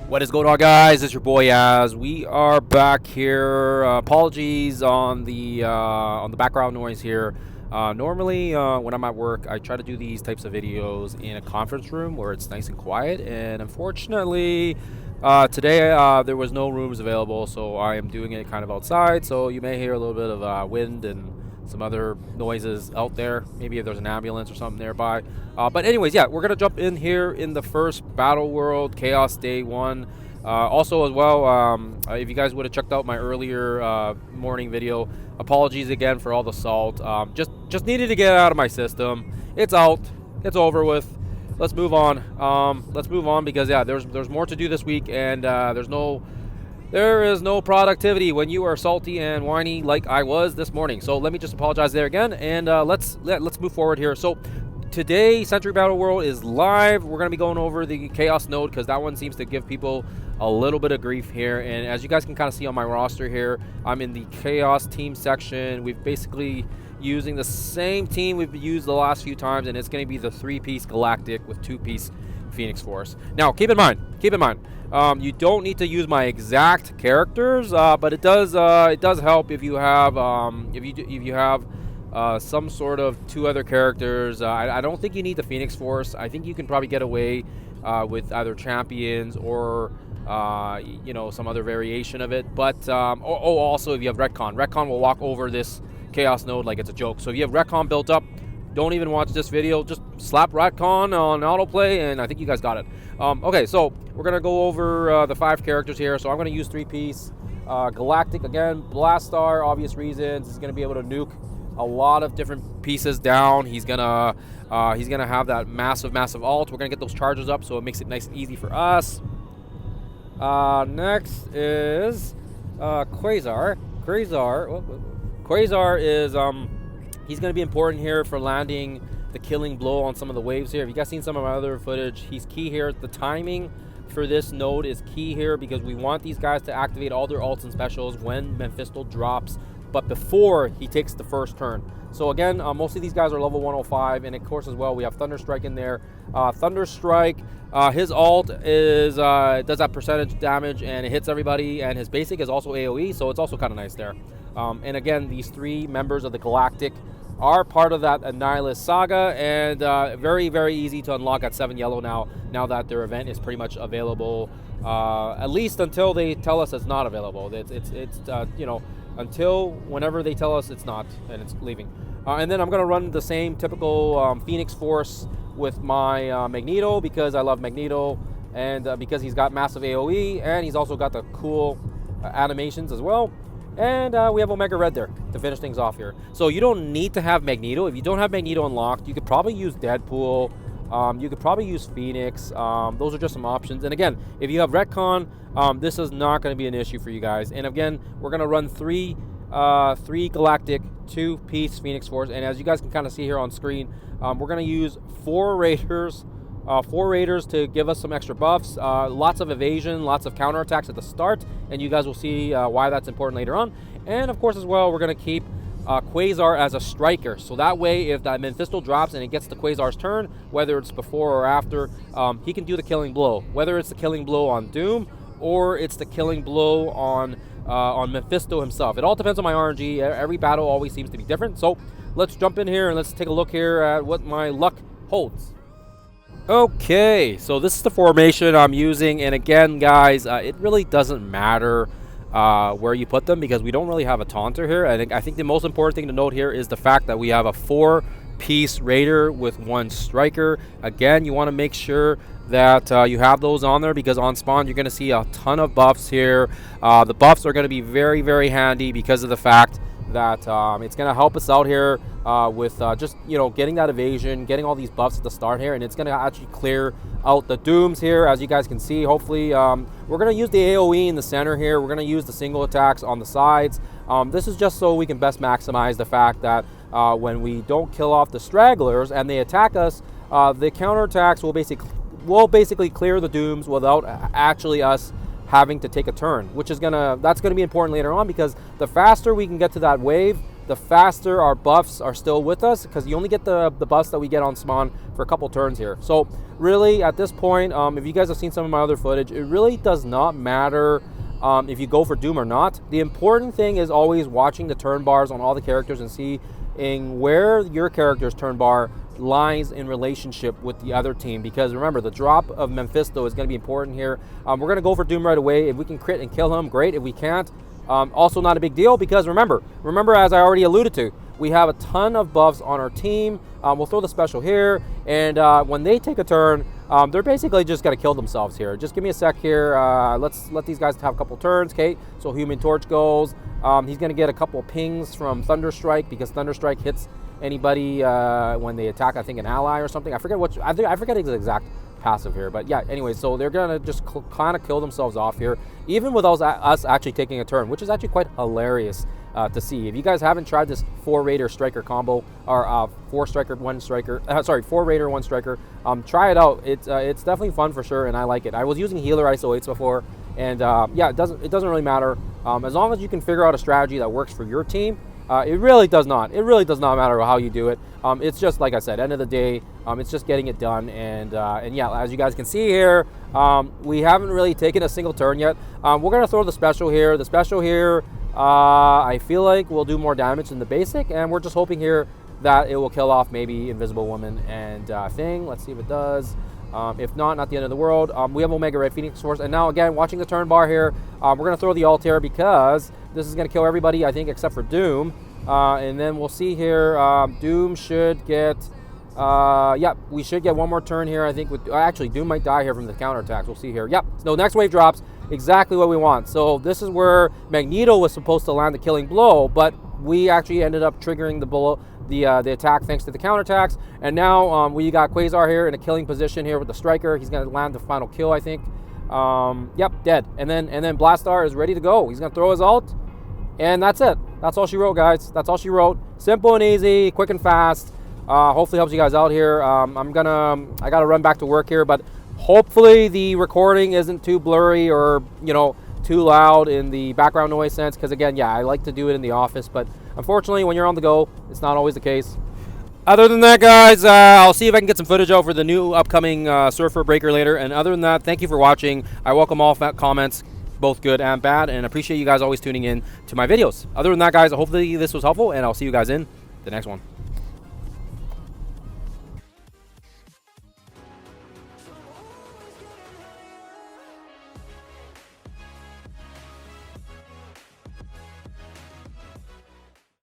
What is going on, guys? It's your boy Az. We are back here. Apologies on the background noise here. Normally, when I'm at work, I try to do these types of videos in a conference room where it's nice and quiet. And unfortunately, today there was no rooms available, so I am doing it kind of outside. So you may hear a little bit of wind and some other noises out there. Maybe if there's an ambulance or something nearby. But anyways, yeah, we're gonna jump in here in the first Battle World Chaos Day 1. Also as well, if you guys would have checked out my earlier morning video, apologies again for all the salt. Just needed to get it out of my system. It's out. It's over with. Let's move on. Let's move on because yeah, there's more to do this week, and there is no productivity when you are salty and whiny like I was this morning. So let me just apologize there again, and let's move forward here. So today, Sentry Battle World is live. We're going to be going over the Chaos node because that one seems to give people a little bit of grief here. And as you guys can kind of see on my roster here, I'm in the Chaos team section. We've basically using the same team we've used the last few times, and it's going to be the 3-piece Galactic with 2-piece Phoenix Force. Now, keep in mind, you don't need to use my exact characters, but it does help if you have some sort of 2 other characters. I don't think you need the Phoenix Force. I think you can probably get away with either champions or some other variation of it. But also if you have Retcon will walk over this Chaos node like it's a joke. So if you have Retcon built up, don't even watch this video. Just slap Retcon on autoplay, and I think you guys got it. Okay, so we're gonna go over the 5 characters here. So I'm gonna use 3-piece Galactic again. Blastar, obvious reasons. He's gonna be able to nuke a lot of different pieces down. He's gonna have that massive ult. We're gonna get those charges up, so it makes it nice and easy for us. Next is Quasar. Quasar is he's going to be important here for landing the killing blow on some of the waves here. If you guys seen some of my other footage, he's key here. The timing for this node is key here because we want these guys to activate all their ults and specials when Mephisto drops, but before he takes the first turn. So again, most of these guys are level 105, and of course as well we have Thunderstrike in there. Thunderstrike, his ult is does that percentage damage and it hits everybody, and his basic is also AoE, so it's also kind of nice there. And again, these 3 members of the Galactic are part of that Annihilus saga, and very easy to unlock at 7 yellow now that their event is pretty much available, at least until they tell us it's not available. It's until whenever they tell us it's not, and it's leaving. And then I'm going to run the same typical Phoenix Force with my Magneto because I love Magneto, and because he's got massive AoE, and he's also got the cool animations as well. And we have Omega Red there to finish things off here. So you don't need to have Magneto. If you don't have Magneto unlocked, you could probably use Deadpool. You could probably use Phoenix. Those are just some options. And again, if you have Retcon, this is not going to be an issue for you guys. And again, we're going to run 3 Galactic, 2-piece Phoenix Force. And as you guys can kind of see here on screen, we're going to use 4 Raiders. 4 Raiders to give us some extra buffs, lots of evasion, lots of counterattacks at the start, and you guys will see why that's important later on. And of course as well, we're going to keep Quasar as a striker, so that way if that Mephisto drops and it gets to Quasar's turn, whether it's before or after, he can do the killing blow, whether it's the killing blow on Doom or it's the killing blow on Mephisto himself. It all depends on my RNG. Every battle always seems to be different. So let's jump in here and let's take a look here at what my luck holds. Okay, so this is the formation I'm using, and again guys, it really doesn't matter where you put them because we don't really have a taunter here. I think the most important thing to note here is the fact that we have a 4-piece Raider with 1 striker. Again, you want to make sure that you have those on there because on spawn you're going to see a ton of buffs here. The buffs are going to be very handy because of the fact that it's going to help us out here with just getting that evasion, getting all these buffs at the start here, and it's going to actually clear out the Dooms here, as you guys can see. Hopefully we're going to use the AoE in the center here. We're going to use the single attacks on the sides. This is just so we can best maximize the fact that when we don't kill off the stragglers and they attack us, the counterattacks will basically clear the Dooms without actually us having to take a turn, which is that's gonna be important later on, because the faster we can get to that wave, the faster our buffs are still with us, because you only get the buffs that we get on spawn for a couple turns here. So really, at this point, if you guys have seen some of my other footage, it really does not matter if you go for Doom or not. The important thing is always watching the turn bars on all the characters and seeing where your character's turn bar lies in relationship with the other team, because remember, the drop of Mephisto is going to be important here. We're going to go for Doom right away. If we can crit and kill him, great. If we can't, also not a big deal, because remember, as I already alluded to, we have a ton of buffs on our team. We'll throw the special here, and when they take a turn, they're basically just going to kill themselves here. Just give me a sec here. Let's let these guys have a couple turns. Okay, so Human Torch goes. He's going to get a couple pings from Thunderstrike, because Thunderstrike hits anybody when they attack, I think, an ally or something. I forget his exact passive here, but yeah, anyway, so they're gonna just kind of kill themselves off here, even without us actually taking a turn, which is actually quite hilarious to see. If you guys haven't tried this 4 Raider striker combo, or 4 striker 1 striker, sorry, 4 Raider 1 striker, try it out. It's definitely fun for sure, and I like it. I was using healer ISO 8s before, and yeah, it doesn't really matter as long as you can figure out a strategy that works for your team. It really does not matter how you do it. It's just, like I said, end of the day, it's just getting it done. And yeah, as you guys can see here, we haven't really taken a single turn yet. We're going to throw the special here. The special here, I feel like will do more damage than the basic, and we're just hoping here that it will kill off maybe Invisible Woman and Thing. Let's see if it does. If not the end of the world. We have Omega Red Phoenix Force, and now again, watching the turn bar here, we're going to throw the ult here, because this is going to kill everybody, I think, except for Doom. And then we'll see here, Doom should get, yeah, we should get one more turn here, I think. Actually, Doom might die here from the counterattacks. We'll see here. Yep, so next wave drops, exactly what we want. So this is where Magneto was supposed to land the killing blow, but we actually ended up triggering the attack thanks to the counterattacks. And now we got Quasar here in a killing position here with the striker. He's going to land the final kill, I think. Yep, dead. And then Blastar is ready to go. He's going to throw his ult, and that's it. That's all she wrote, guys. That's all she wrote. Simple and easy, quick and fast. Hopefully helps you guys out here. I got to run back to work here, but hopefully the recording isn't too blurry or, you know, too loud in the background noise sense, because again, yeah, I like to do it in the office, but unfortunately when you're on the go, it's not always the case. Other than that, guys, I'll see if I can get some footage out for the new upcoming Surfer Breaker later. And other than that, thank you for watching. I welcome all comments, both good and bad, and appreciate you guys always tuning in to my videos. Other than that, guys, hopefully this was helpful, and I'll see you guys in the next one.